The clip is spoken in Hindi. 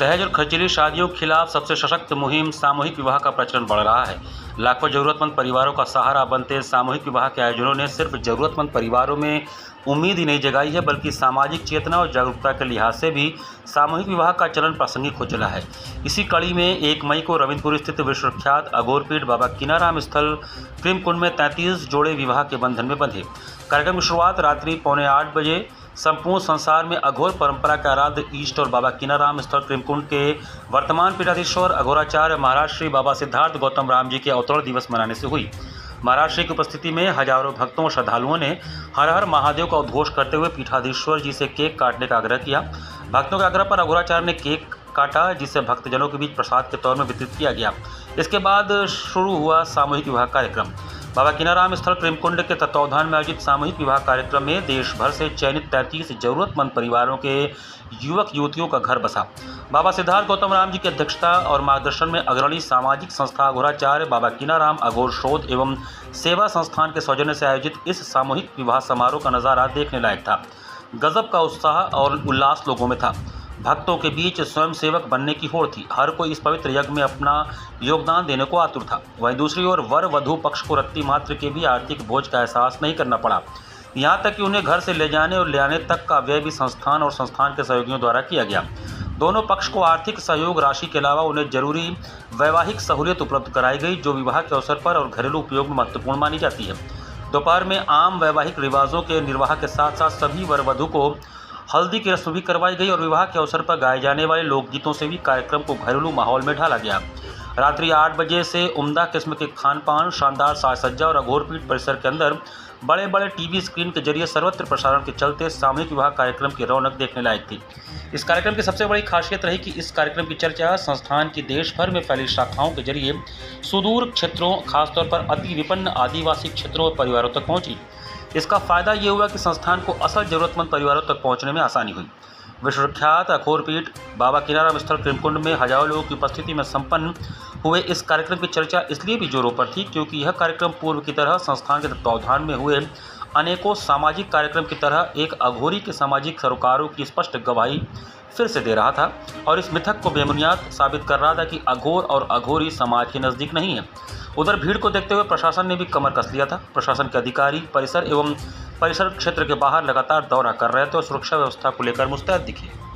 दहेज और खर्चीली शादियों के खिलाफ सबसे सशक्त मुहिम सामूहिक विवाह का प्रचलन बढ़ रहा है। लाखों जरूरतमंद परिवारों का सहारा बनते सामूहिक विवाह के आयोजनों ने सिर्फ जरूरतमंद परिवारों में उम्मीद ही नहीं जगाई है, बल्कि सामाजिक चेतना और जागरूकता के लिहाज से भी सामूहिक विवाह का चलन प्रासंगिक हो चला है। इसी कड़ी में 1 मई को रविंद्रपुर स्थित विश्वविख्यात अघोरपीठ बाबा कीनाराम स्थल प्रेमकुंड में 33 जोड़े विवाह के बंधन में बंधे। कार्यक्रम की शुरुआत रात्रि 7:45 बजे संपूर्ण संसार में अघोर परंपरा के आराध्य ईष्ट और बाबा कीनाराम स्थल प्रेमकुंड के वर्तमान पीठाधीश्वर अघोराचार्य महाराज श्री बाबा सिद्धार्थ गौतम राम जी के अवतरण दिवस मनाने से हुई। महाराज श्री की उपस्थिति में हजारों भक्तों और श्रद्धालुओं ने हर हर महादेव का उद्घोष करते हुए पीठाधीश्वर जी से केक काटने का आग्रह किया। भक्तों के आग्रह पर अघोराचार्य ने केक काटा, जिसे भक्तजनों के बीच प्रसाद के तौर में वितरित किया गया। इसके बाद शुरू हुआ सामूहिक विवाह कार्यक्रम। बाबा कीनाराम स्थल प्रेमकुंड के तत्वावधान में आयोजित सामूहिक विवाह कार्यक्रम में देश भर से चयनित 33 जरूरतमंद परिवारों के युवक युवतियों का घर बसा। बाबा सिद्धार्थ गौतम राम जी की अध्यक्षता और मार्गदर्शन में अग्रणी सामाजिक संस्था अघोराचार्य बाबा कीनाराम अघोर शोध एवं सेवा संस्थान के सौजन्य से आयोजित इस सामूहिक विवाह समारोह का नज़ारा देखने लायक था। गजब का उत्साह और उल्लास लोगों में था। भक्तों के बीच स्वयं सेवक बनने की होड़ थी। हर कोई इस पवित्र यज्ञ में अपना योगदान देने को आतुर था। वहीं दूसरी ओर वर वधू पक्ष को रत्ती मात्र के भी आर्थिक बोझ का एहसास नहीं करना पड़ा। यहाँ तक कि उन्हें घर से ले जाने और ले आने तक का व्यय भी संस्थान और संस्थान के सहयोगियों द्वारा किया गया। दोनों पक्ष को आर्थिक सहयोग राशि के अलावा उन्हें जरूरी वैवाहिक सहूलियत उपलब्ध कराई गई, जो विवाह के अवसर पर और घरेलू उपयोग में महत्वपूर्ण मानी जाती है। दोपहर में आम वैवाहिक रिवाजों के निर्वाह के साथ साथ सभी वर वधू को हल्दी की रस्म भी करवाई गई और विवाह के अवसर पर गाए जाने वाले लोकगीतों से भी कार्यक्रम को घरेलू माहौल में ढाला गया। रात्रि 8 बजे से उम्दा किस्म के खान पान, शानदार साज सज्जा और अघोरपीठ परिसर के अंदर बड़े बड़े टीवी स्क्रीन के जरिए सर्वत्र प्रसारण के चलते सामूहिक विवाह कार्यक्रम की रौनक देखने लायक थी। इस कार्यक्रम की सबसे बड़ी खासियत रही कि इस कार्यक्रम की चर्चा संस्थान की देश भर में फैली शाखाओं के जरिए सुदूर क्षेत्रों, खासतौर पर अति विपन्न आदिवासी क्षेत्रों और परिवारों तक पहुंची। इसका फायदा ये हुआ कि संस्थान को असल जरूरतमंद परिवारों तक पहुंचने में आसानी हुई। विश्वविख्यात अघोरपीठ बाबा कीनाराम स्थल प्रेमकुंड में हजारों लोगों की उपस्थिति में संपन्न हुए इस कार्यक्रम की चर्चा इसलिए भी जोरों पर थी क्योंकि यह कार्यक्रम पूर्व की तरह संस्थान के तत्वावधान में हुए अनेकों सामाजिक कार्यक्रम की तरह एक अघोरी के सामाजिक सरोकारों की स्पष्ट गवाही फिर से दे रहा था और इस मिथक को बेबुनियाद साबित कर रहा था कि अघोर और अघोरी समाज के नज़दीक नहीं है। उधर भीड़ को देखते हुए प्रशासन ने भी कमर कस लिया था। प्रशासन के अधिकारी परिसर एवं परिसर क्षेत्र के बाहर लगातार दौरा कर रहे थे और सुरक्षा व्यवस्था को लेकर मुस्तैद दिखे।